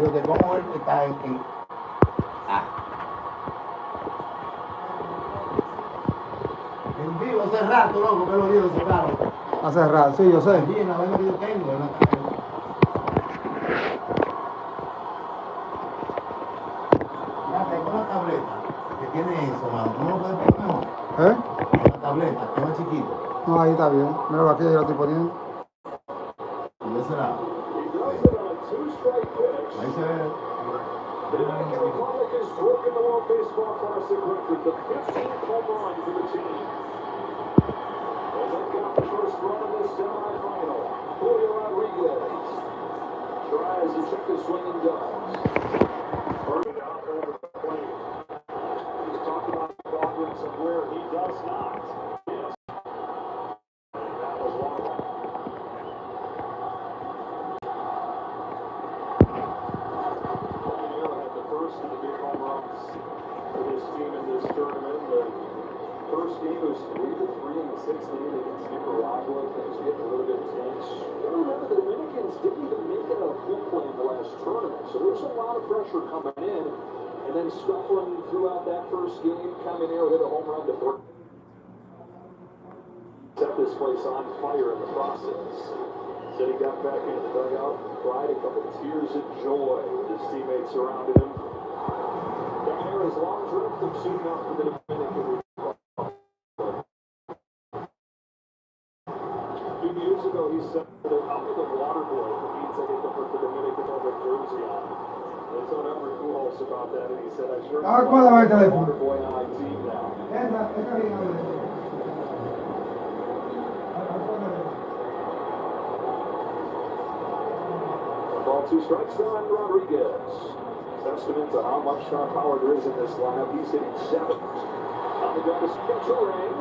Digo que como él está en vivo hace rato, loco, que lo digo, ese carro. Hace rato, sí, yo sé. Allí en la vaina que yo tengo, en la calle. Ya tengo una tableta que tiene eso, mano. ¿Cómo lo puedes poner mejor? La tableta, que es más chiquito. No, ahí está bien. Mira, aquí yo lo estoy poniendo. ¿Y ese lado? Ahí se ve. The Dominican Republic has broken the World Baseball Classic record, the 15th home run for the team. Well, they've got the first run in this semifinal. Julio Rodriguez tries to check the swing and does. Further down over the plate. He's talked about progress and where he does not. Yes. That was one of them. First of the big home runs for this team in this tournament. The first game was 3-3 in the sixth inning against Nicaragua. Things getting a little bit tense. You remember the Dominicans didn't even make it a home play in the last tournament, so there's a lot of pressure coming in. And then scuffling throughout that first game, Caminero hit a home run to break. Set this place on fire in the process. Said he got back into the dugout, cried a couple tears of joy with his teammates surrounded him. Caminero's long trip from suiting up for the Dominican Republic. A few years ago, he said that out with a water boy for beats I get to put the Dominican Republic jersey on. That's what Edward Pujols about that, and he said, I sure want a water boy on my team now. Ball 2 strikes on Rodriguez. Testament to how much star power there is in this lineup. He's hitting 7. On the gun to schedule ring.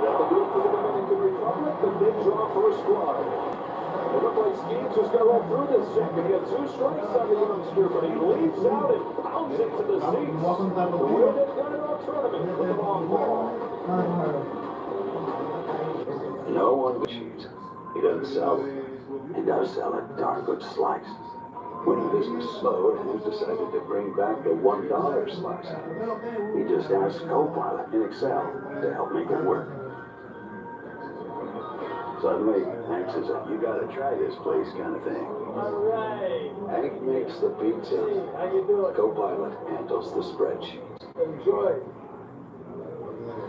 That'll do it for the Dominican Republic. The big draw first squad. It looked like Skeens was going to roll through this second. He had 2 strikes on the youngster, but he leaps out and pounds into the seats. The World Intercontinental Tournament with the long ball. No one cheese. He doesn't sell. He does sell a darn good slice. When business slowed, he decided to bring back the $1 slice. He just asked Copilot in Excel to help make it work. Suddenly, Hank says, you gotta try this place kind of thing. All right. Hank makes the pizza. Hey, how you doing? Copilot handles the spreadsheet. Enjoy.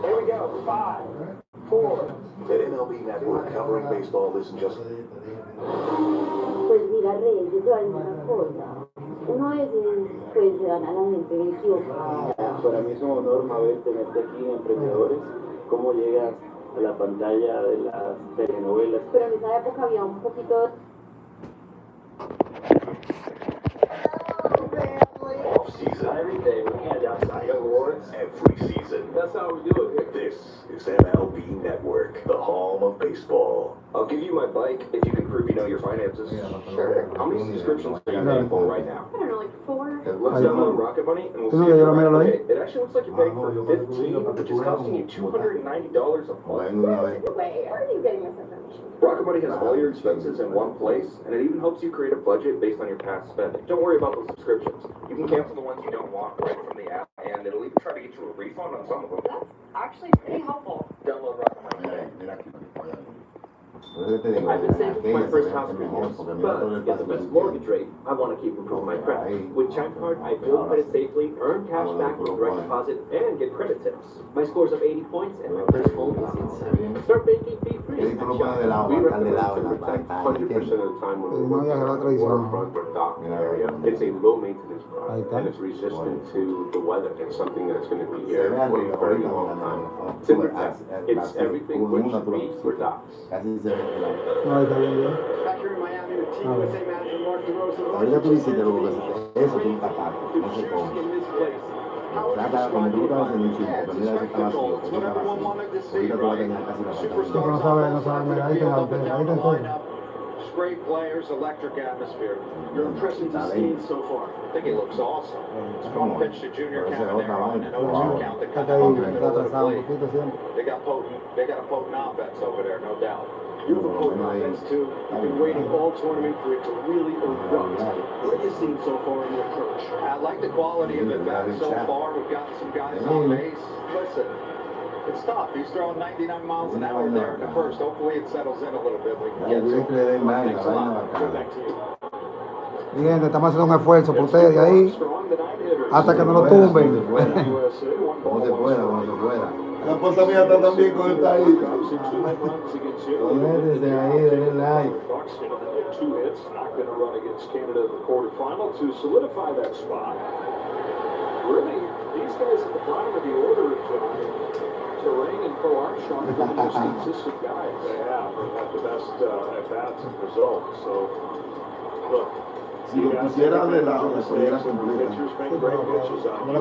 Here we go. 5, 4. At MLB Network covering baseball isn't just... Pues mira, Rey, yo te voy a decir una cosa. Uno a veces pues se dan a la gente equivocada. Para mí es un honor, Mabel, tenerte aquí en Emprendedores. ¿Cómo llegas a la pantalla de las telenovelas? Pero en esa época había un poquito de... Off-season. Every day we hand out Cy Awards. Every season. That's how we do it here. This is MLB Network, the home of baseball. I'll give you my bike if you can prove you know your finances. Sure. How many subscriptions are you paying for right now? I don't know, like 4. Let's download Rocket Money and we'll see if you're right. It actually looks like you're paying for 15, which is costing you $290 a month. Wait, where are you getting this information? Rocket Money has all your expenses in one place, and it even helps you create a budget based on your past spending. Don't worry about those subscriptions. You can cancel the ones you don't want right from the app, and it'll even try to get you a refund on some of them. That's actually pretty helpful. Download Rocket Money. I've been saving for my first house for years, but to get the best mortgage rate, I want to keep improving my credit. With Chime Card, I build credit safely, earn cash back with direct deposit, and get credit tips. My score's up 80 points, and my first home is instant. Start banking fee-free. We recommend to protect 100% of the time when we work in the waterfront or dock area. It's a low-maintenance product, and it's resistant to the weather. It's something that's going to be here for a very long time. TimberTech, it's everything which we for docks. No, está bien, bien. Back here in Miami, the Team USA manager Mark DeRosa. Ahorita tú dices que lo que eso es un tapaco, no se come. Trata cuando tú estás en un chico, pero mira eso está vacío, eso está vacío. Ahorita tú vas a tener casi la pantalla. No sabe, mira, ahí te encuentro. Great players, electric atmosphere. Your impressions of Skeens so far? I think it looks awesome. Strong pitch to Junior Caminero and 0-2 count that cut the middle of the plate. They got a potent offense over there, no doubt. You have a potent offense too. You've been waiting all tournament for it to really erupt. What have you seen so far in your approach? I like the quality of it so far. We've gotten some guys on base. Listen, it's tough. He's throwing 99 miles an hour there in the first. Hopefully it settles in a little bit. We can get Thanks a lot. Go back to you. Mi gente, estamos haciendo un esfuerzo por ustedes de ahí hasta que no lo tumben. Como se pueda, como se pueda. La esposa mía está también con esta ahí. Desde ahí, denle like. Buxton with 2 hits, not going to run against Canada in the quarterfinal to solidify that spot. Really, these guys at the bottom of the order, Terrain and Bo Armstrong, have been the most consistent guys. They have, and had the best at-bats and results. So, look. Si lo pusiera de lado, le pudiera cumplir. Pitchers make great pitches on you.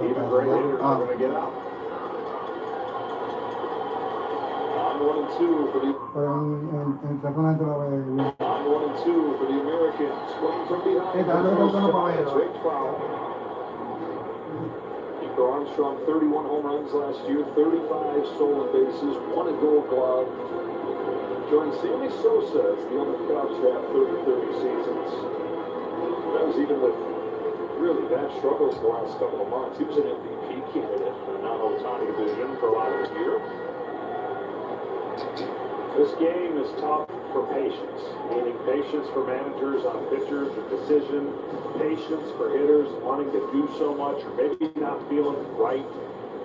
Even great hitters are going to get out. On 1-2 for the On 1-2 for the Americans. Swing from behind. Big foul. Nico Armstrong, 31 home runs last year, 35 stolen bases, 1 Gold Glove. Joined Sammy Sosa as the only Cubs to have 30 seasons. That was even with really bad struggles the last couple of months. He was an MVP candidate in the non-Ohtani division for a lot of the year. This game is tough for patience, meaning patience for managers on pitchers or decision, patience for hitters wanting to do so much or maybe not feeling right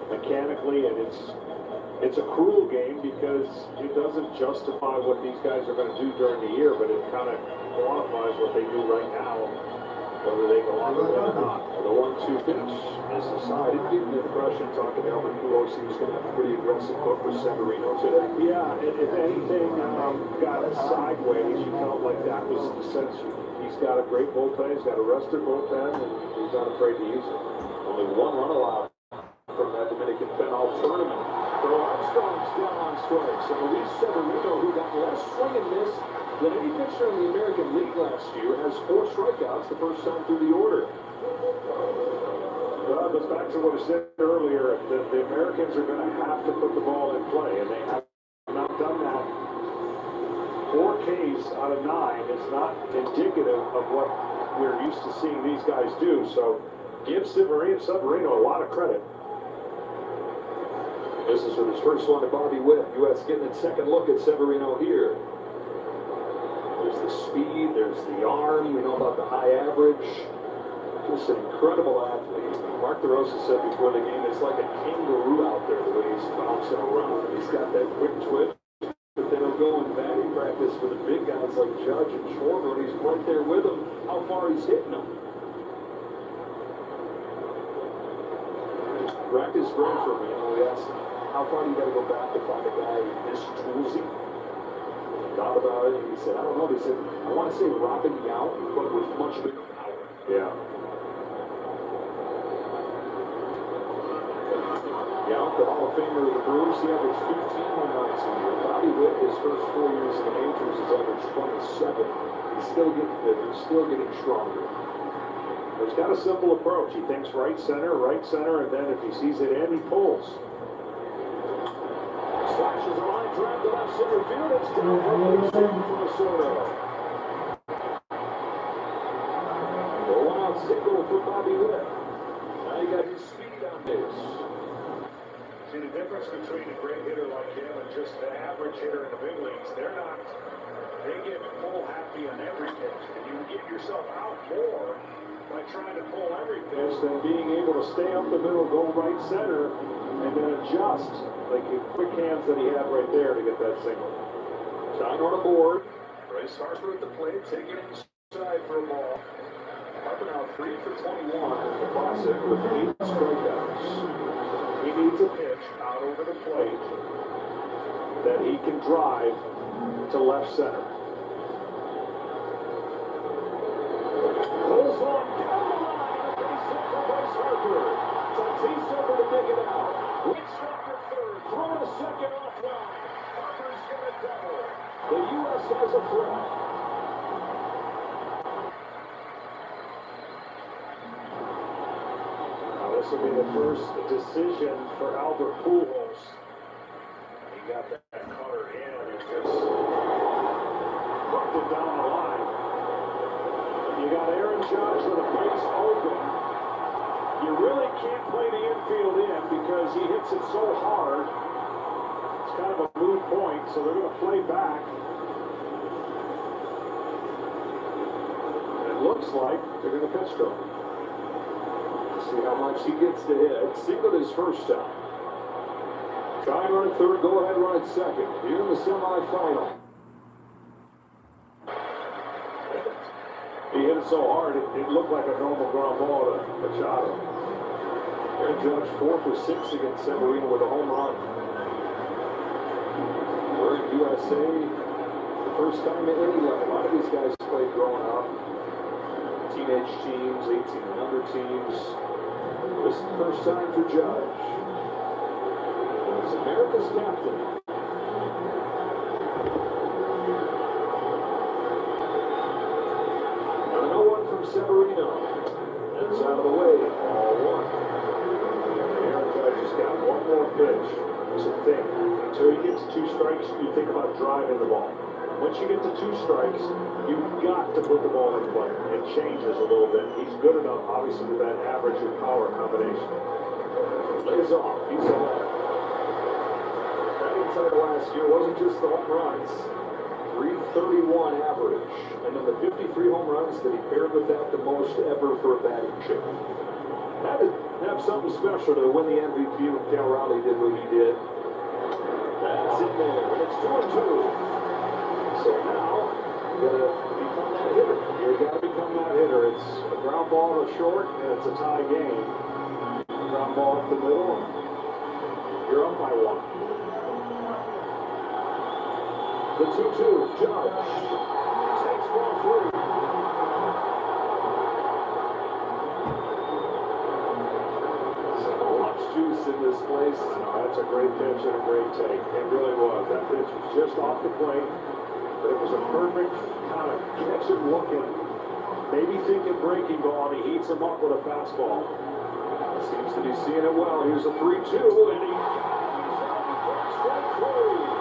mechanically, and it's a cruel game because it doesn't justify what these guys are going to do during the year, but it kind of quantifies what they do right now, whether they go on to win or not. The 1-2 pitch is decided. Give the impression, talking to Albert Pujols, he was going to have a pretty aggressive hook with Severino today. Yeah, and if anything got sideways, you felt like that was the sense. He's got a great bullpen, he's got a rested bullpen, and he's not afraid to use it. Only 1 run allowed from that Dominican Penal tournament. Bro Armstrong's down on strikes, and Luis Severino, who got less swing and miss than any pitcher in the American League last year, has 4 strikeouts the first time through the order. Well, it goes back to what I said earlier, that the Americans are going to have to put the ball in play, and they have not done that. 4 Ks out of 9 is not indicative of what we're used to seeing these guys do, so give Severino a lot of credit. This is with his first one to Bobby Witt. U.S. getting its second look at Severino here. There's the speed, there's the arm, we know about the high average. Just an incredible athlete. Mark DeRosa said before the game, it's like a kangaroo out there the way he's bouncing around. He's got that quick twitch, but then he'll go in batting practice with the big guys like Judge and Schwarber, and he's right there with them, how far he's hitting them. Practice run for me, and we asked him, how far do you got to go back to find a guy this toolsy? He thought about it, and he said, I don't know. He said, I want to say Robin Yount, but with much bigger power. Yeah. Yount, the Hall of Famer of the Brewers, he averaged 15 home runs a year. Bobby Witt, his first 4 years in the majors, has averaged 27. He's still getting better. He's still getting stronger. He's got a simple approach. He thinks right center, and then if he sees it in, he pulls. Slashes a line drive to left center field. It's down for Minnesota. The 1-out single for Bobby Witt. Now you got his speed on base. See the difference between a great hitter like him and just an average hitter in the big leagues. They get pull happy on every pitch, and you get yourself out more by trying to pull every pitch than being able to stay up the middle, go right center, and then adjust. Like the quick hands that he had right there to get that single. Shine on a board. Bryce Harper at the plate, taking it inside for a ball. Harper now 3 for 21 in the Classic with 8 strikeouts. He needs a pitch out over the plate that he can drive to left center. Pulls on down the line. Base hit for Bryce Harper. Tatis over to dig it out. Whitlock at third. Throw to second offline. Harper's got a double. The U.S. has a threat. Now this will be the first decision for Albert Pujols. He got that cutter in and just can't play the infield in because he hits it so hard. It's kind of a moot point, so they're going to play back. And it looks like they're going to pitch to him. See how much he gets to hit. Singled his first time. Try and run at third, go ahead, run at second. Here in the semifinal. He hit it so hard, it looked like a normal ground ball to Machado. Aaron Judge 4 for 6 against Severino with a home run. We're in USA, the first time at any level. A lot of these guys played growing up. Teenage teams, 18 and under teams. This is the first time for Judge. He's America's captain. Severino. That's out of the way. Ball one. Aaron Judge has got one more pitch. It's a thing. Until you get to 2 strikes, you think about driving the ball. Once you get to 2 strikes, you've got to put the ball in play. It changes a little bit. He's good enough, obviously, with that average and power combination. Lays off. He's ahead. That inside last year wasn't just the home runs. 331 average, and in the 53 home runs that he paired with that, the most ever for a batting chip. Had to have something special to win the MVP when Cal Raleigh did what he did. That's in there, and it's 2-2. So now, you gotta become that hitter. You gotta become that hitter. It's a ground ball to short, and it's a tie game. Ground ball up the middle, and you're up by 1. The 2-2, Judge takes ball 3. So much juice in this place. That's a great pitch and a great take. It really was. That pitch was just off the plate, but it was a perfect kind of catch it looking, maybe thinking breaking ball, and he heats him up with a fastball. Seems to be seeing it well. Here's a 3-2, and he strike 3.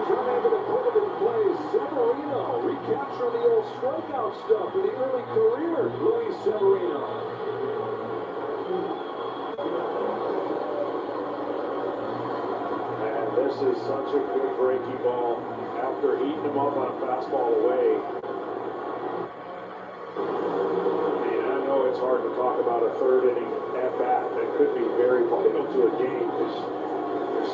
Unable to put it in play. Severino recapturing the old strikeout stuff in the early career. Luis Severino. And this is such a good breaking ball after heating him up on a fastball away. I know it's hard to talk about a third inning at bat that could be very vital to a game because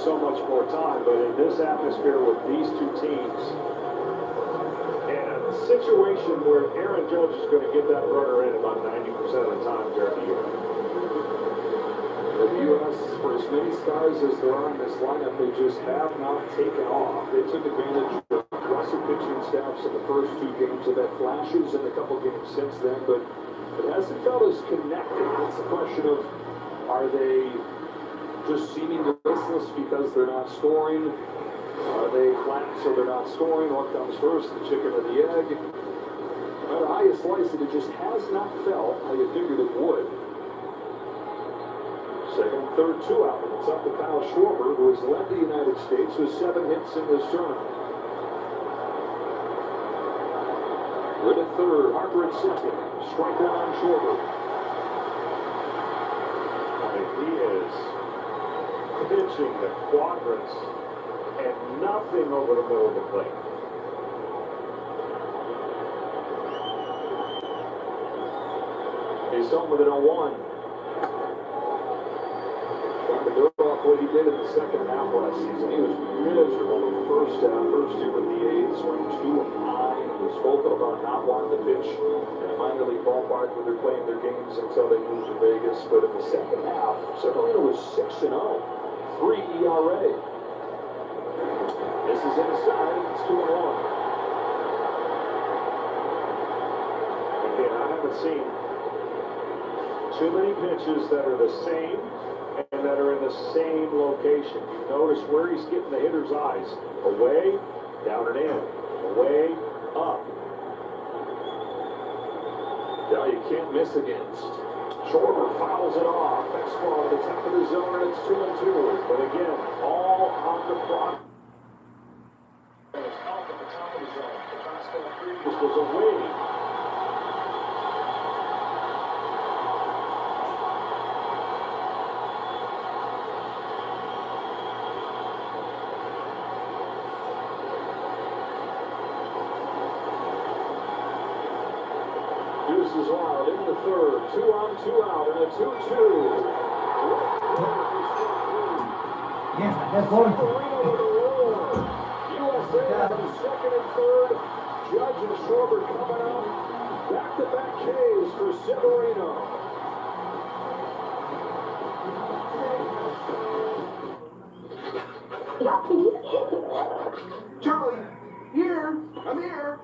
so much more time, but in this atmosphere with these two teams and a situation where Aaron Judge is going to get that runner in about 90% of the time during the year. The U.S., for as many stars as there are in this lineup, they just have not taken off. They took advantage of aggressive pitching staffs in the first 2 games. They've had flashes in a couple games since then, but it hasn't felt as connected. It's a question of, are they just seeming listless because they're not scoring? Are they flat so they're not scoring? What comes first, the chicken or the egg? No matter how you slice it, it just has not felt how you figured it would. Second, third, 2 out. It's up to Kyle Schwarber, who has led the United States with 7 hits in this tournament. Good at third, Harper at second. Strike 1 on Schwarber. And he is pitching the quadrants and nothing over the middle of the plate. He's home with an 0-1. Trying to build off what he did in the second half last season. He was miserable in the first half. First year with the A's, went 2-9. He was vocal about not wanting to pitch in a minor league ballpark where they're playing their games until they move to Vegas. But in the second half, Severino was 6-0. 3 ERA. This is inside. It's 2-1. Again, I haven't seen too many pitches that are the same and that are in the same location. You notice where he's getting the hitter's eyes. Away, down and in. Away, up. Now you can't miss against. Schwarber fouls it off. Next ball at the top of the zone, and it's 2-2. But again, all on the clock. And it's off at the top of the zone. The fastball 3 was away. wild in the third. 2 on, 2 out, and a 2-2. Yes, that's going. USA from second and third. Judge and Schwarber coming up. Back-to-back Ks for Severino. Charlie, here. I'm here.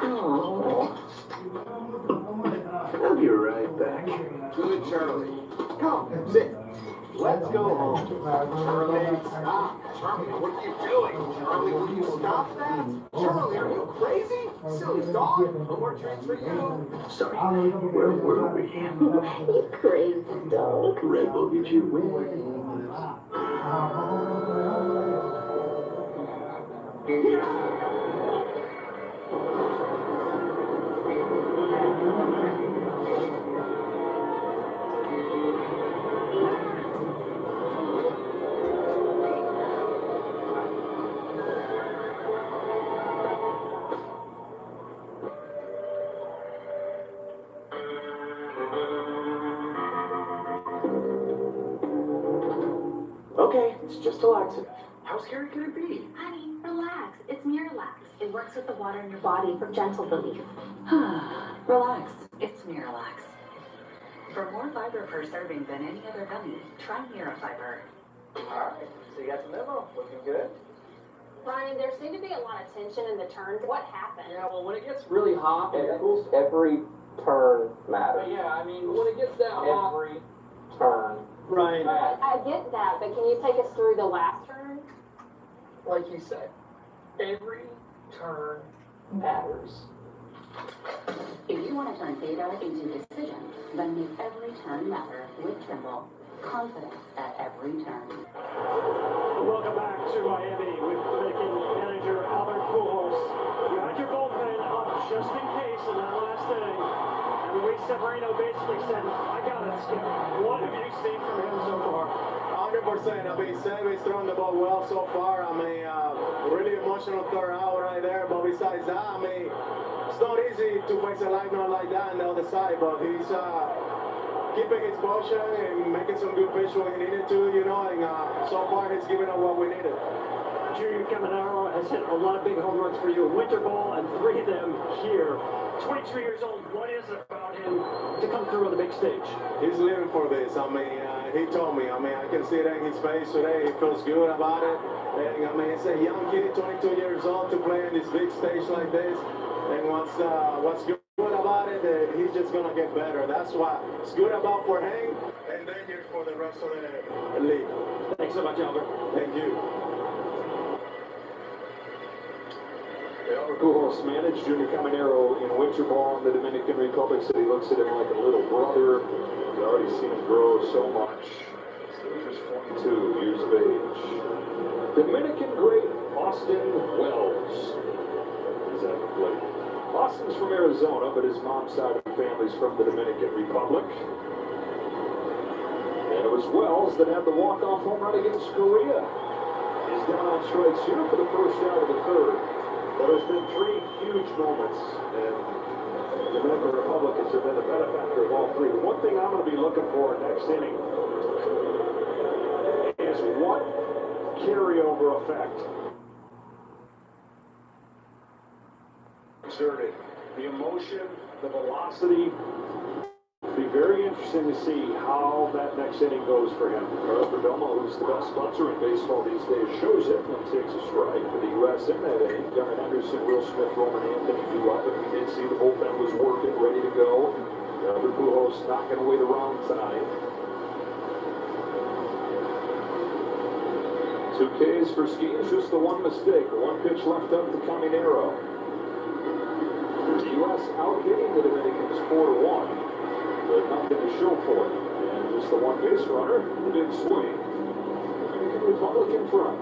Oh. I'll be right back. Good, Charlie. Come, sit. Let's go home. Charlie, stop. Charlie, what are you doing? Charlie, will you stop that? Charlie, are you crazy? Silly dog. No more treats for you. Sorry, where were we? You crazy dog. Red will get you wings. Okay, it's just a laxative. How scary could it be? Honey, relax. It's Miralax. It works with the water in your body for gentle relief. Relax. It's Miralax. For more fiber per serving than any other gummy, try Mirafiber. Alright, so you got the memo. Looking good? Ryan, there seemed to be a lot of tension in the turns. What happened? Yeah, well, when it gets really hot, it cools. Every turn matters. Yeah, I mean, when it gets that hot. Every turn. Right. I get that, but can you take us through the last turn? Like you said, every turn matters. If you want to turn data into decisions, then make every turn matter with Trimble. Confidence at every turn. Welcome back to Miami with Dominican manager Albert Pujols. You had your bullpen up just in case in that last inning. And Luis Severino basically said, I got it, Skip. What have you seen from him so far? 100%. I mean, Sevy's thrown the ball well so far. I mean, really emotional third out right there. But besides that, I mean, it's not easy to face a lineup like that on the other side. But he's keeping his motion and making some good pitch when he needed to, you know. And so far, he's given us what we needed. Junior Caminero has hit a lot of big home runs for you in winter ball, and 3 of them here. 22 years old, what is it about him to come through on the big stage? He's living for this. I mean, he told me. I mean, I can see it in his face today. He feels good about it. And I mean, it's a young kid, 22 years old, to play on this big stage like this. And what's good about it, he's just gonna get better. That's what it's good about for him, and then here for the rest of the league. Thanks so much, Albert. Thank you. Albert Pujols managed Junior Caminero in winter ball in the Dominican Republic, said he looks at him like a little brother. He's already seen him grow so much. He's just 42 years of age. Dominican great Austin Wells is at the plate. Austin's from Arizona, but his mom's side of the family's from the Dominican Republic. And it was Wells that had the walk-off home run against Korea. He's down on strikes here for the first out of the third. Well, there's been 3 huge moments, and the Dominican Republic has been the benefactor of all 3. One thing I'm going to be looking for next inning is what carryover effect exerted. The emotion, the velocity. It'll be very interesting to see how that next inning goes for him. Carlos Perdomo, who's the best sponsor in baseball these days, shows it and takes a strike for the U.S. in that inning. Gunnar Henderson, Will Smith, Roman Anthony do up, and we did see the bullpen was working, ready to go. Albert Pujols knocking away the round tonight. 2 Ks for Skeens, just the one mistake. 1 pitch left up to Caminero. The U.S. out hitting the Dominicans 4-1. But nothing to show for it. And just the 1 base runner, the big swing. Dominican Republic in front.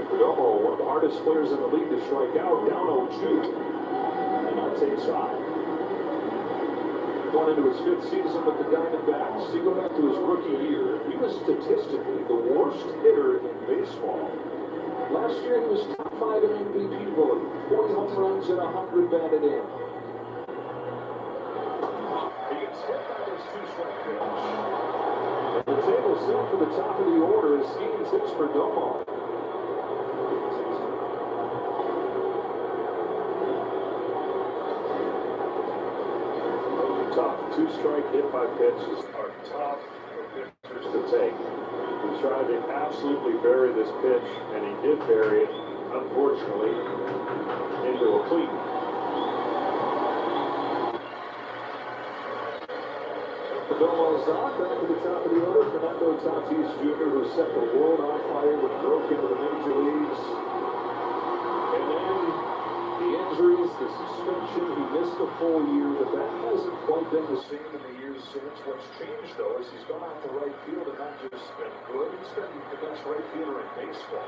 Perdomo, one of the hardest players in the league to strike out, down 0-2. And that takes high. Going into his 5th season with the Diamondbacks. You go back to his rookie year, he was statistically the worst hitter in baseball. Last year he was top 5 in MVP voting, 40 home runs and 100 batted in. He gets hit by this 2-strike pitch. And the table set for the top of the order as Skeens hits for Domo. Tough 2-strike hit by pitches are tough for pitchers to take. He tried to absolutely bury this pitch, and he did bury it, unfortunately, into a cleat. Perdomo's on, back to the top of the order. Fernando Tatis Jr., who set the world on fire when he broke into the major leagues. And then the injuries, the suspension, he missed a full year. The bat hasn't quite been the same in the years since. What's changed, though, is he's gone out to right field and not just been good, he's been the best right fielder in baseball.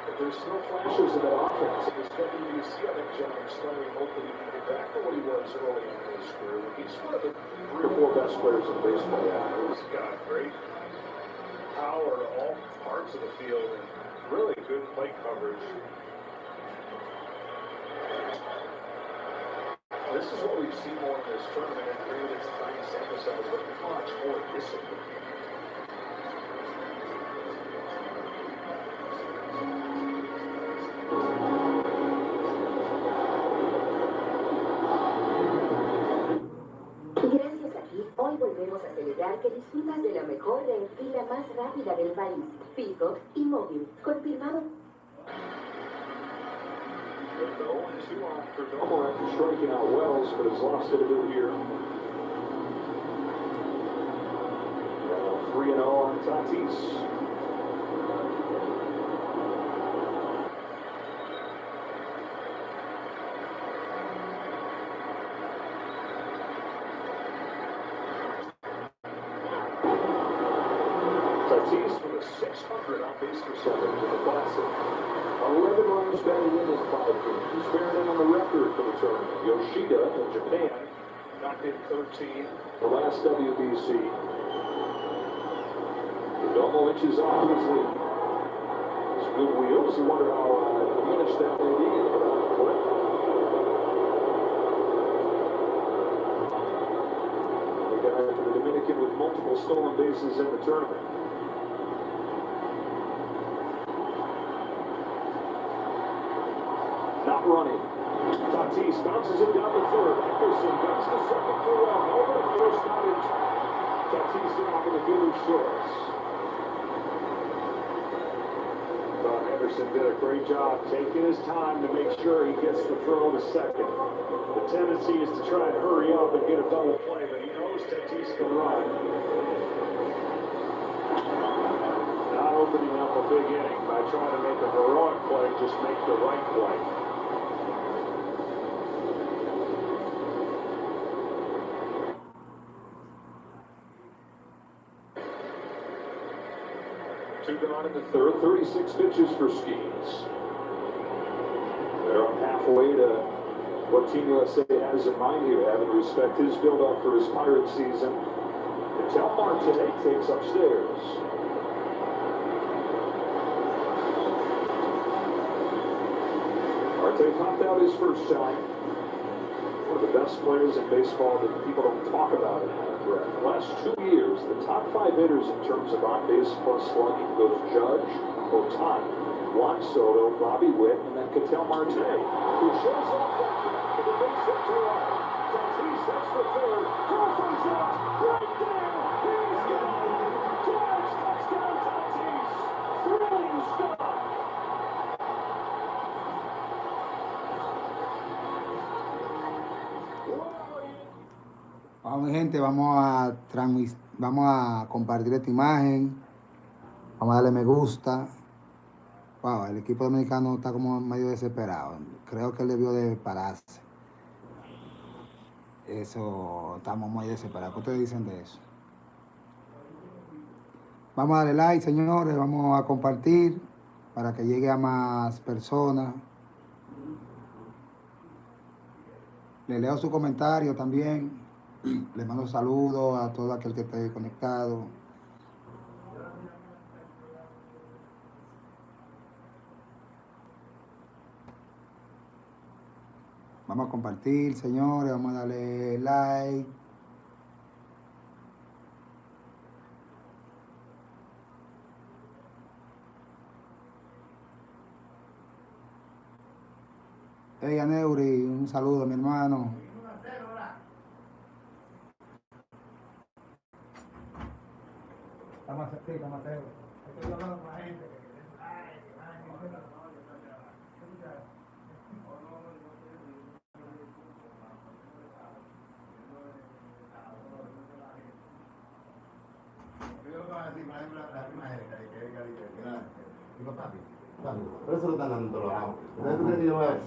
But there's still flashes of that offense, and there's WBC, I think, John, starting hopefully to get back to what he was early in his career. He's one of the 3 or 4 best players in baseball. Yeah, he's got great power to all parts of the field and really good plate coverage. This is what we've seen more in this tournament, and granted it's a tiny sample size, but much more discipline. Gracias a ti, hoy volvemos a celebrar que disfrutas de la mejor red y la más rápida del país, fijo y móvil, confirmado. The 0-2 on Perdomo after striking out Wells, but has lost it a bit here. 3-0 on Tatis. Tatis with a 600 on base percentage in the Clásico. 11 runs batted in 5 games. He's bearing in on the record for the tournament. Yoshida in Japan knocked in 13 the last WBC. Perdomo inches off his lead. His good wheels. You wonder how diminished that may be in the foot. The guy for the Dominican with multiple stolen bases in the tournament. Not running. Tatis bounces it down the third. Eckerson gets the second for one. Over the first, not in time. Tatis down for the fielder's shorts. Anderson did a great job taking his time to make sure he gets the throw to second. The tendency is to try and hurry up and get a double play, but he knows Tatis can run. Not opening up a big inning by trying to make a heroic play, just make the right play. Two gone in the third, 36 pitches for Skeens. They're on halfway to what Team USA has in mind here, having to respect his build-up for his Pirate season. Until Marte takes upstairs. Marte popped out his first time. One of the best players in baseball that people don't talk about in that breath. The last 2 years, the top 5 hitters in terms of on-base plus slugging goes Judge, Otani, Juan Soto, Bobby Witt, and then Ketel Marte, who shows off that back of the base hit to right. Tatis sets for third. Crawford's out. Right there. He's gone. Judge, touchdown Tatis. Thrilling stuff. Vamos, gente, vamos a compartir esta imagen. Vamos a darle me gusta. Wow, el equipo dominicano está como medio desesperado. Creo que él debió de pararse. Eso, estamos muy desesperados. ¿Qué ustedes dicen de eso? Vamos a darle like, señores. Vamos a compartir para que llegue a más personas. Le leo su comentario también. Le mando saludos a todo aquel que esté conectado. Vamos a compartir, señores. Vamos a darle like. Hey, Aneuri, un saludo, mi hermano. Estamos aquí, estamos aquí. Estoy hablando con la gente. Pero eso lo están dando todos lados. ¿Sabes tú qué te llevas?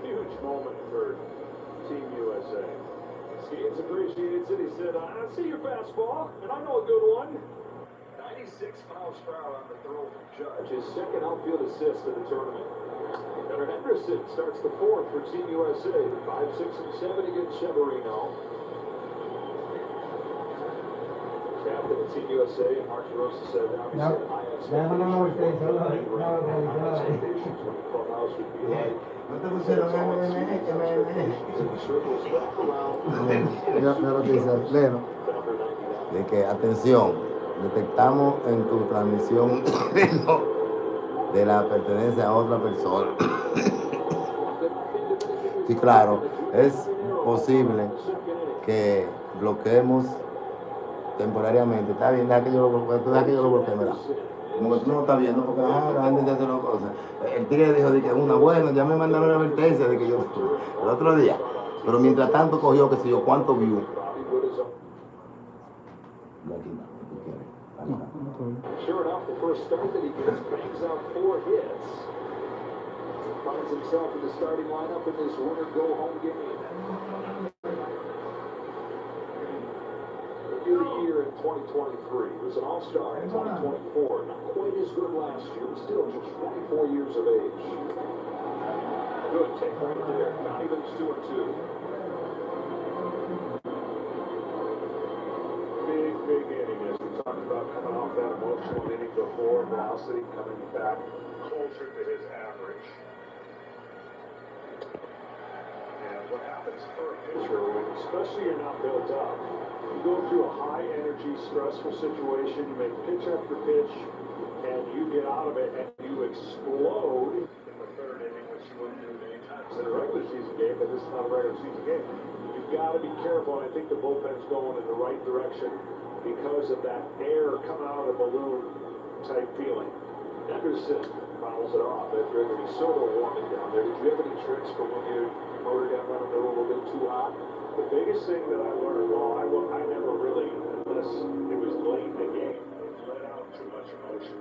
Huge moment for Team USA. Skates appreciates it. He said, I see your fastball, and I know a good one. 96 miles per hour on the throw from Judge. His second outfield assist of the tournament. Gunnar Henderson starts the fourth for Team USA. 5, 6, and 7 against Severino. Captain of Team USA, Mark Rosa said, obviously, expectations when the clubhouse would be like. No te pusieron de que, atención, detectamos en tu transmisión de la pertenencia a otra persona. Sí, claro, es posible que bloqueemos temporariamente. Está bien, deja que yo lo bloquee, ¿verdad? Como que tú no lo estás viendo, porque la gente te hace una cosa. El tigre dijo de que una buena, ya me mandaron la advertencia de que yo el otro día. Pero mientras tanto cogió, que sé yo, cuánto view. Sure enough, the first start that he gets bangs out 4 hits. Finds himself in the starting lineup in this winner go-home game. Rookie of the year in 2023. He was an all-star in 2024. Not quite as good last year, but still just 24 years of age. Good take right there. Not even 2-2. Big inning, as we talked about, coming off that emotional inning before, velocity coming back closer to his average. And what happens for a pitcher, when especially you're not built up, you go through a high energy, stressful situation, you make pitch after pitch, and you get out of it and you explode in the third inning, which you wouldn't do many times in a regular season game, but this is not a regular season game. You've got to be careful, and I think the bullpen's going in the right direction because of that air coming out of the balloon type feeling. Henderson fouls it off. That Gregory sort of warming down there. Did you have any tricks for when your motor got running a little bit too hot? The biggest thing that I learned, I never really, unless it was late in the game, let out too much emotion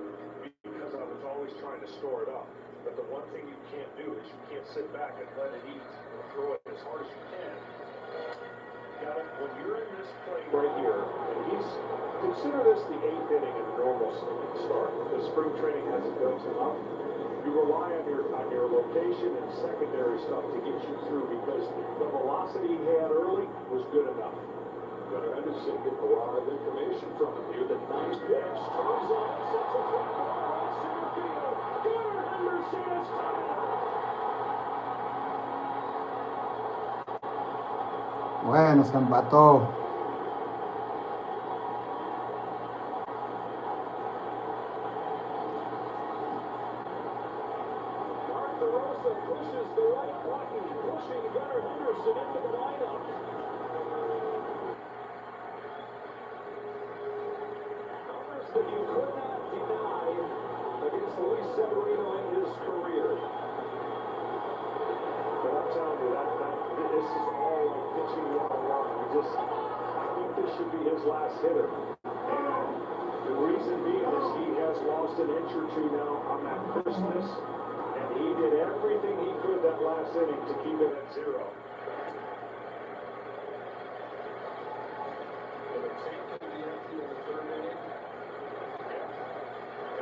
because I was always trying to store it up. But the one thing you can't do is you can't sit back and let it eat and throw it as hard as you can. When you're in this play right here, and consider this the 8th inning in a normal start, because spring training hasn't built enough. You rely on your location and secondary stuff to get you through because the velocity he had early was good enough. Gunnar Henderson getting a lot of information from him here. The nice pitch turns on, sets a fly ball, center field. Gunnar Henderson is tied up. Bueno, se empató. Pushes the right button, pushing Gunnar Henderson into the lineup. Numbers that you could not deny against Luis Severino in his career. But I'm telling you, this is all like pitching 101. I think this should be his last hitter. And the reason being is he has lost an inch or two now on that crispness. He did everything he could that last inning to keep it at 0. Will the tank can be empty in the third inning? Yeah.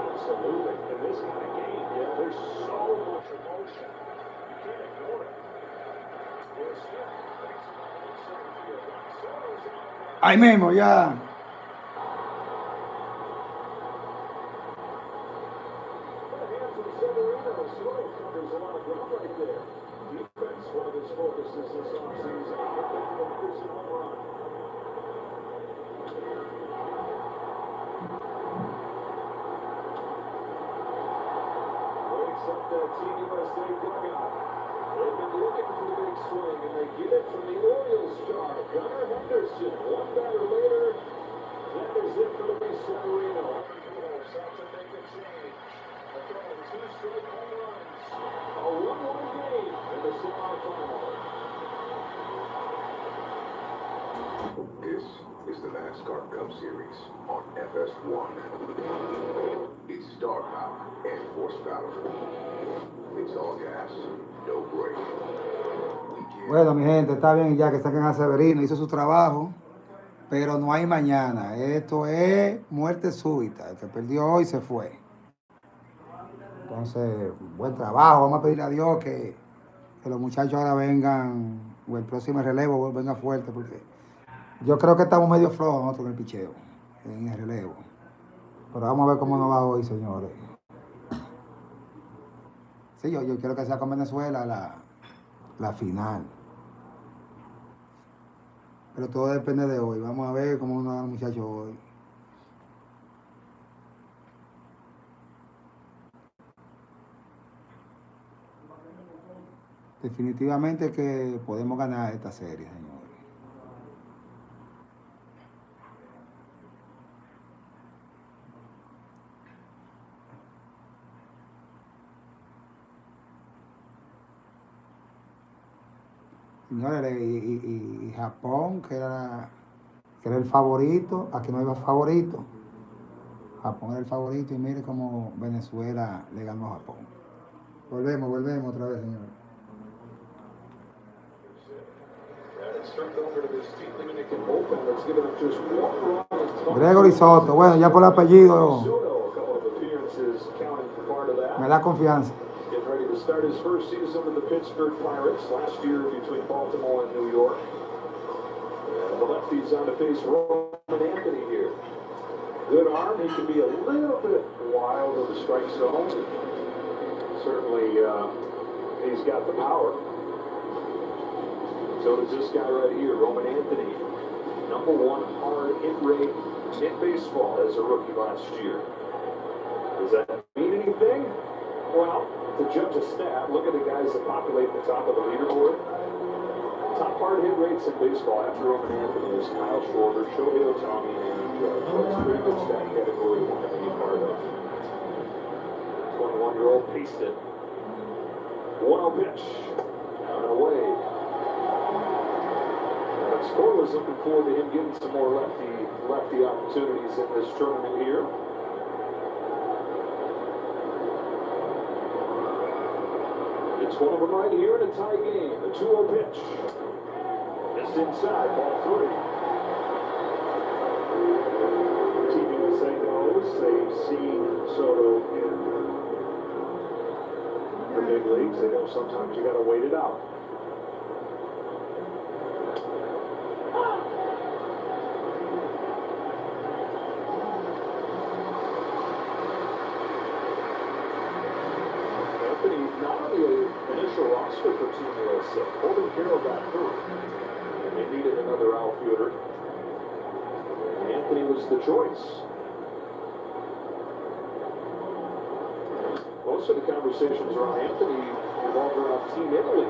Absolutely. In this kind of game, there's so much emotion. You can't ignore it. Ahí mismo, ya. Anderson home run. Wakes up that Team USA dugout. They've been looking for the big swing, and they get it from the Orioles star, Gunnar Henderson. One batter later, that is it for the Luis Severino. Out to make a change. Again, 2 straight home runs. A 1-1 game in the semifinal. This is the NASCAR Cup Series on FS1. It's star power and horsepower. It's all gas, no break. Bueno, mi gente, está bien ya que saquen a Severino, hizo su trabajo, pero no hay mañana. Esto es muerte súbita. El que perdió hoy se fue. Entonces, buen trabajo. Vamos a pedirle a Dios que los muchachos ahora vengan, o el próximo relevo venga fuerte, porque yo creo que estamos medio flojos nosotros en el picheo, en el relevo. Pero vamos a ver cómo nos va hoy, señores. Sí, yo quiero que sea con Venezuela la final. Pero todo depende de hoy. Vamos a ver cómo nos va los muchachos hoy. Definitivamente que podemos ganar esta serie, señores. Señores, y Japón, que era el favorito, aquí no hay favorito. Japón era el favorito y mire cómo Venezuela le ganó a Japón. Volvemos otra vez, señores. Gregory Soto, bueno, ya por el apellido me da confianza. Getting ready to start his first season with the Pittsburgh Pirates last year between Baltimore and New York. And the lefty's on to face Roman Anthony here. Good arm. He can be a little bit wild in the strike zone. Certainly, he's got the power. So does this guy right here, Roman Anthony. #1 hard hit rate in baseball as a rookie last year. Does that mean anything? Well, to judge a stat, look at the guys that populate the top of the leaderboard. Top hard hit rates in baseball after Roman Anthony is Kyle Schwarber, Shohei Ohtani, and that's a pretty good stat category one to be a part of. 21-year-old paced it. 1-0 pitch. On away. Scoreless, looking forward to him getting some more lefty opportunities in this tournament here. It's one of them right here in a tie game. The 2-0 pitch. Just inside, ball 3. Team USA knows they've seen Soto in the big leagues. They know sometimes you got to wait it out. Roster for Team USA. Holden Carroll got hurt, and they needed another outfielder. Anthony was the choice. Most of the conversations around Anthony revolved around Team Italy.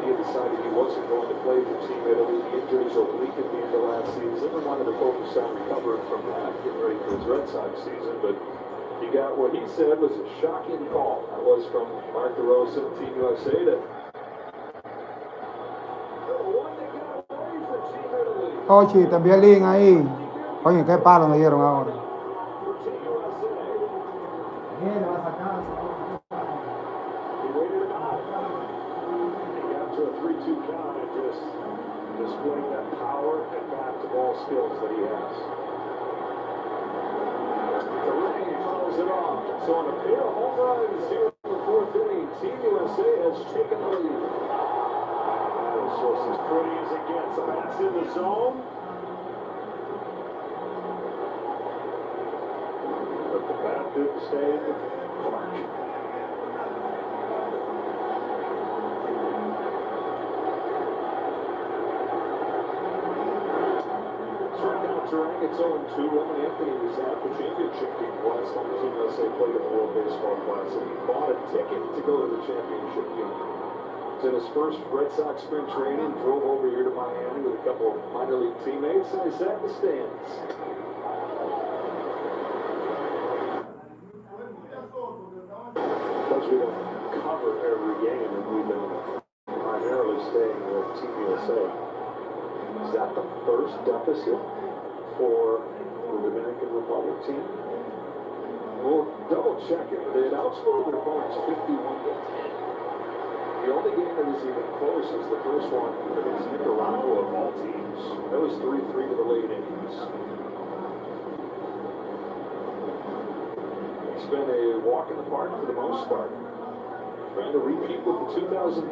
He had decided he wasn't going to play for Team Italy. The injury was oblique at the end of last season and wanted to focus on recovering from that, getting ready for his Red Sox season, but he got what he said was a shocking call. That was from Mark DeRosa, Team USA. Ochi, también Lin ahí. Oye, qué palo me dieron ahora. Bien, va a sacar. To a 3-2 count and just displaying that power and bat-to-ball skills that he has. The rain follows it off. So on a pair of home runs here in the 4th inning, Team USA has taken the lead. That's just as pretty as it gets. The bat's in the zone. But the bat didn't stay in the park. Terang, it's 0-2. Roman Anthony was at the championship game last time Team USA played at the World Baseball Classic. He bought a ticket to go to the championship game. It's in his first Red Sox spring training, drove over here to Miami with a couple of minor league teammates, and he sat in the stands. Because we don't cover every game, and we've been primarily staying with Team USA. Is that the first deficit for the Dominican Republic team? We'll double check it. They had outscored their opponents 51-10. The only game that was even close is the first one against Nicaragua of all teams. That was 3-3 to the late innings. It's been a walk in the park for the most part. Trying to repeat what the 2013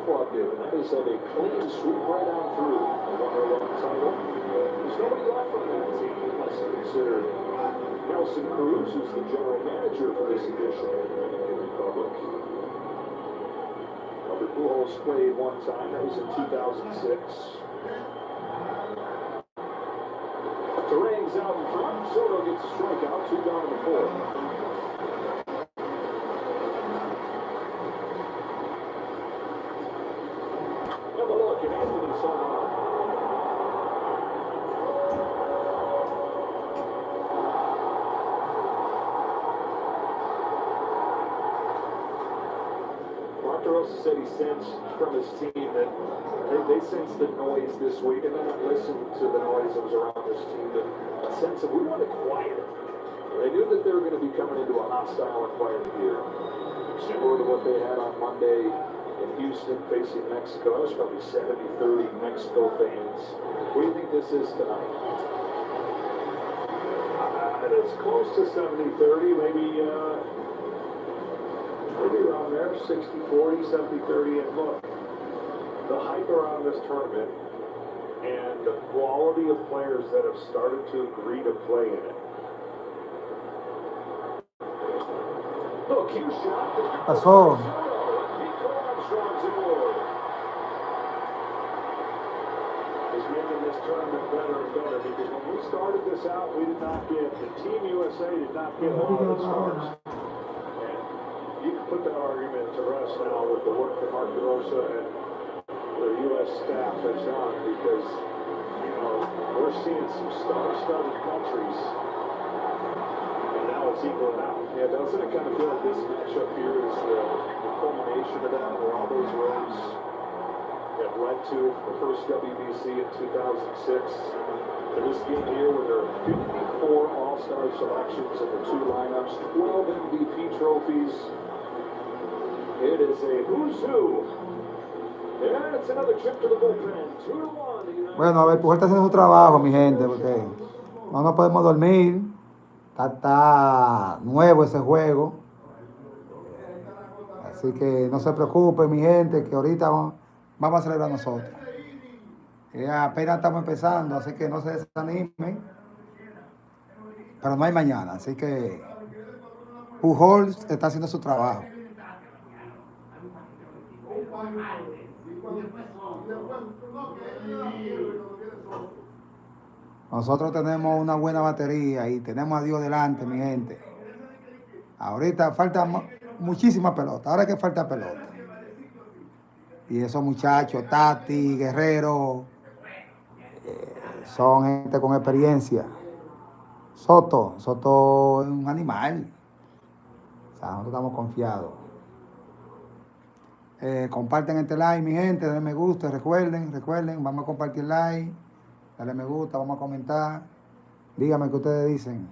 club did, and that is have a clean sweep right on through. They won their 11th title. There's nobody left on that team unless you consider Nelson Cruz, who's the general manager for this edition of the Dominican Republic. Albert Pujols played one time, that was in 2006. Terang's out in front. Soto gets a strikeout, 2 down in the 4th. Have a look at Anthony Soto. Rosa said he sensed from his team that they sensed the noise this week, and then I listened to the noise that was around this team, that a sense of we want it quieter. They knew that they were going to be coming into a hostile environment here, similar to what they had on Monday in Houston facing Mexico. That was probably 70-30 Mexico fans. What do you think this is tonight? It's close to 70-30, maybe around there, 60-40, 70-30, and look, the hype around this tournament and the quality of players that have started to agree to play in it. Look, here's shot. Pasó. Is making this tournament better and better, because when we started this out, we did not get, the Team USA did not get a lot of the stars. You can put that argument to rest now with the work that Mark DeRosa and the U.S. staff has done, because, you know, we're seeing some star-studded countries, and now it's equaling out. Yeah, doesn't it kind of feel like this matchup here is the culmination of that, where all those roads have led to the first WBC in 2006, to this game here where there are 54 All-Star selections in the 2 lineups, 12 MVP trophies. It is a who's who. And it's another trip to the bullpen. 2-1. Bueno, a ver, Pujol está haciendo su trabajo, mi gente, porque no nos podemos dormir. Está nuevo ese juego. Así que no se preocupen, mi gente, que ahorita vamos a celebrar nosotros. Apenas estamos empezando, así que no se desanimen. Pero no hay mañana, así que Pujol está haciendo su trabajo. Nosotros tenemos una buena batería y tenemos a Dios delante, mi gente. Ahorita falta muchísima pelota, ahora es que falta pelota. Y esos muchachos, Tatis, Guerrero, son gente con experiencia. Soto es un animal. O sea, nosotros estamos confiados. Comparten este like, mi gente, denle me gusta, recuerden, vamos a compartir like, dale me gusta, vamos a comentar, díganme qué ustedes dicen,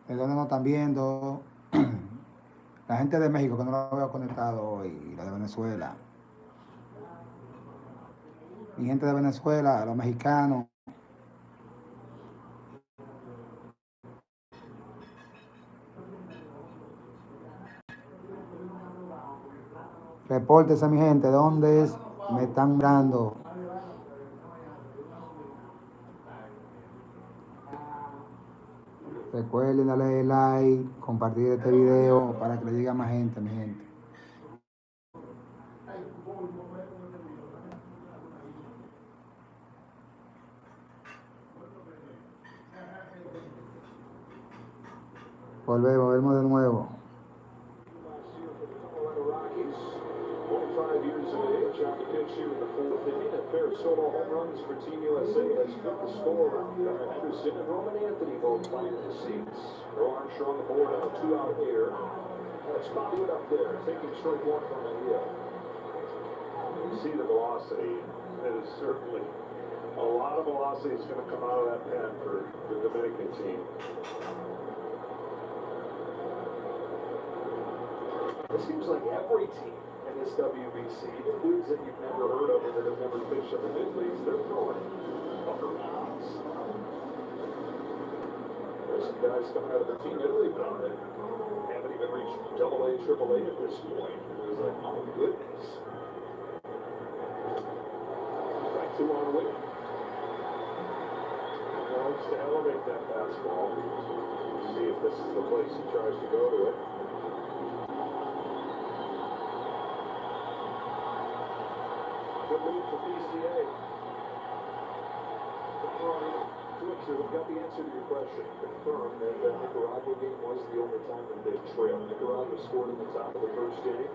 de dónde nos están viendo, la gente de México que no lo veo conectado hoy, y la de Venezuela, mi gente de Venezuela, los mexicanos. Repórtese, mi gente, ¿dónde es? Me están mirando. Recuerden darle like, compartir este video para que le llegue a más gente, mi gente. Volvemos de nuevo. Last year for the Colorado Rockies. 25 years of age on the pitch here in the fourth inning. A pair of solo home runs for Team USA has put the score around. Gunnar Henderson and Roman Anthony both planting the seats. Roy Armstrong aboard on a 2-out here. That's Bobby Wood up there, taking strike one from the hill. You see the velocity. It is certainly a lot of velocity is going to come out of that pen for the Dominican team. It seems like every team in this WBC, the dudes that you've never heard of or that have never pitched in the big leagues, they're throwing upper rounds. There's some guys coming out of the Team Italy now that haven't even reached AA, AAA at this point. It was like, oh goodness. Strike two on Wick. He wants to elevate that fastball. See if this is the place he tries to go to it. Good lead for PCA. We've got the answer to your question. Confirmed that the Nicaragua game was the only time that they trailed. Nicaragua scored in the top of the first inning.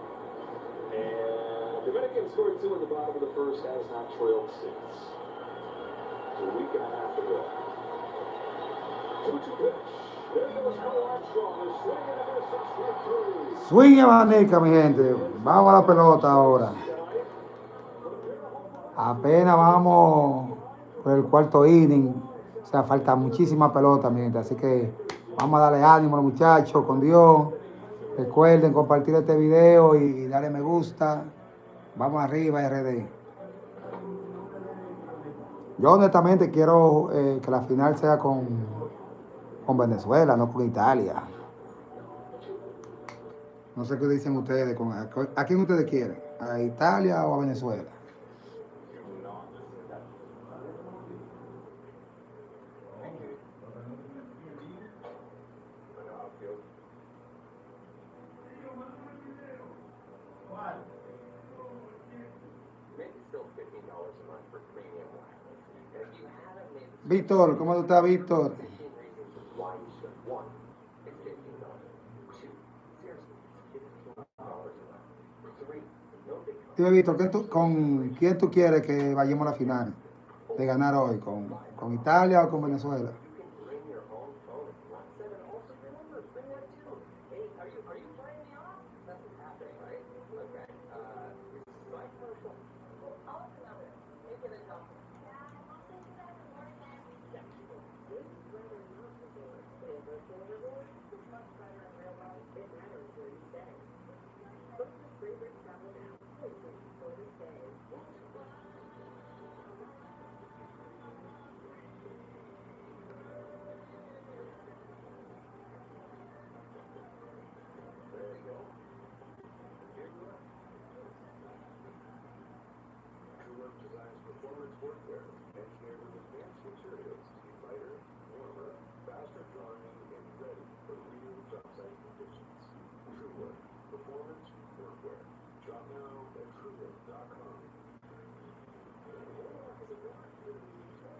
And Dominican scored 2 in the bottom of the first, has not trailed since. It's a week and a half ago. 2-2 pitch. There goes Will Armstrong. A swing and a miss on strike 3. Swing y abanica, mi gente. Vamos a la pelota ahora. Apenas vamos por el cuarto inning. O sea, falta muchísima pelota, mi gente. Así que vamos a darle ánimo a los muchachos, con Dios. Recuerden compartir este video y darle me gusta. Vamos arriba, RD. Yo honestamente quiero que la final sea con Venezuela, no con Italia. No sé qué dicen ustedes. ¿A quién ustedes quieren? ¿A Italia o a Venezuela? Víctor, ¿cómo tú estás, Víctor? Dime, Víctor, ¿con quién tú quieres que vayamos a la final de ganar hoy? ¿Con Italia o con Venezuela?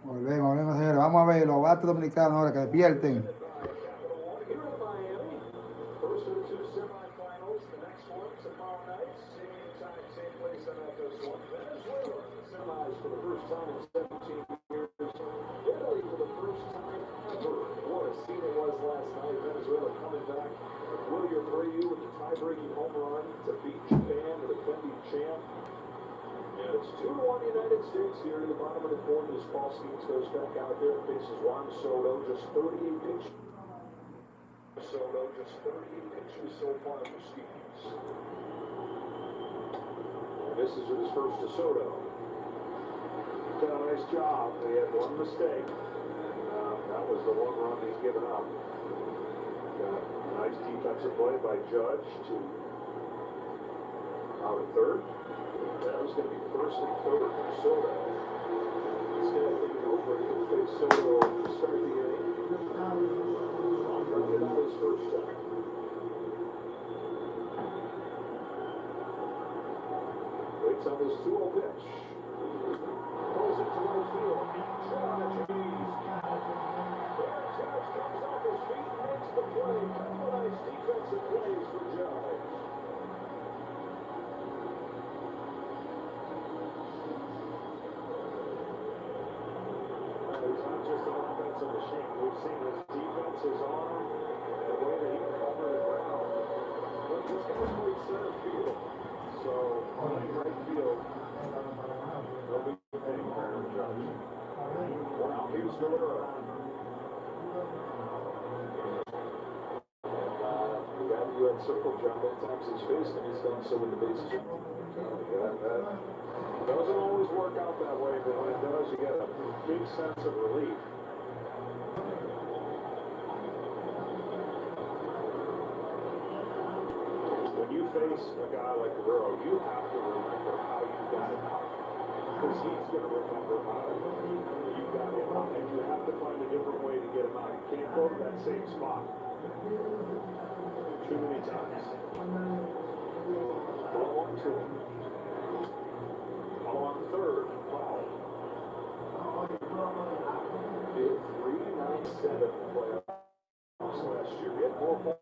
Volvemos, señores. Vamos a ver los bates dominicanos ahora que despierten. First of the 2 semifinals. The next one tomorrow night. Same time, same place on that this one. Venezuela semis for the first time in 17 years. Italy for the first time ever. What a scene it was last night. Venezuela coming back. William Ryu with the tie-breaking home run to beat Japan, the defending champ. And it's 2-1 United States here in the bottom of the fourth as Paul Skeens goes back out there and faces Juan Soto. Just 38 pitches. Soto, just 38 pitches so far for Skeens. And this is his first to Soto. He's done a nice job. They had one mistake. And that was the one run he's given up. Nice defensive play by Judge to out at third. That was going to be first and third for Soto. Instead of thinking over, he'll face Soto to start the inning. Get out his first time. Waits on this 2-0 pitch. Throws it to right field. comes off his feet and makes the play. Couple of nice defensive plays for Joe. He's not just an offensive machine. We've seen his defenses on him, the way that he can cover the ground. But this guy's played center field. So, playing right field, they'll be paying Aaron Judge. Wow, here's Guerrero. The guy that you had circled, John, both times he's faced him, he's done so with the bases. That doesn't always work out that way, but when it does, you get a big sense of relief. When you face a guy like Guerrero, you have to remember how you got him out. Because he's going to remember how you got him out. And you have to find a different way to get him out. You can't go to that same spot too many times. Ball on to him. Ball on third. Foul. Did 397 playoffs last year. He had more balls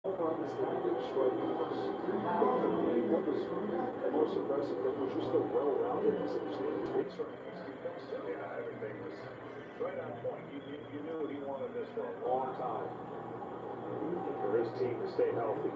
on his package, but what was the most impressive thing was just the well-rounded understanding base running. Yeah, everything was right on point. You knew he wanted this for a long time. For his team to stay healthy.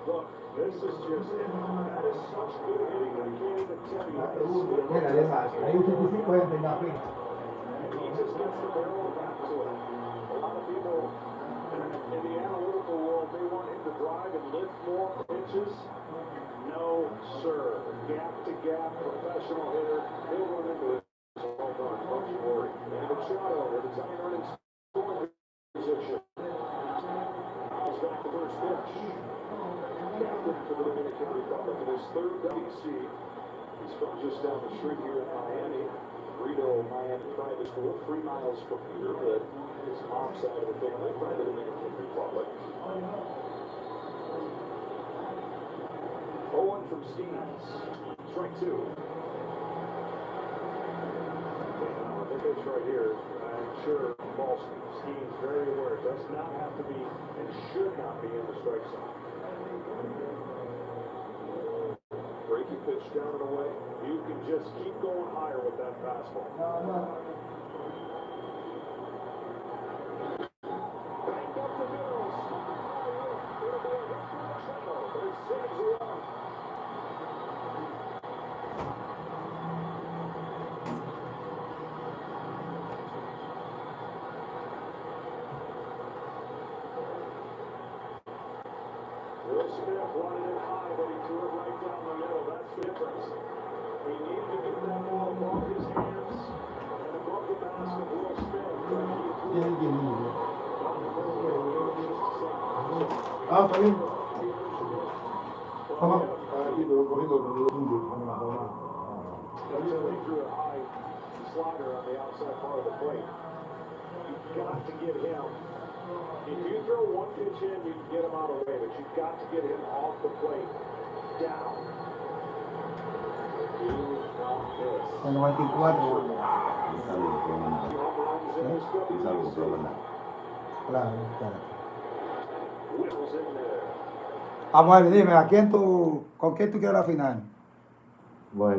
Look, this is just, that is such good hitting, I can't even tell you. He just gets the barrel back to him. A lot of people in the analytical world, they want him to drive and lift more pitches. No, sir. Gap to gap, professional hitter. He'll run into his home run, don't you worry. And the shot over, the Zion running scoring position. He's back to first pitch. Captain for the Dominican Republic in his third WC. He's from just down the street here in Miami. Rito, Miami Private School, 3 miles from here, but his mom's side of the family from the Dominican Republic. 0-1 from Skeens. Strike 2. The pitch right here, I'm sure Paul Skeens very aware, does not have to be and should not be in the strike zone. Breaking pitch down and away. You can just keep going higher with that fastball. Banked up the Bills. It'll be a hit for the channel, but it saves you up. Will Smith wanted it high, but he threw it right down the middle. That's the difference. He needed to get that ball above his hands and above the mask of Will Smith. He threw a high slider on the outside part of the plate. You've got to get him. If you throw one pitch in, you can get him out of the way, but you've got to get him off the plate. Down. Do not miss. El 94. Claro, claro. Whittles in there. Vamos a ver, dime, ¿con quién tú quieres la final? Bueno.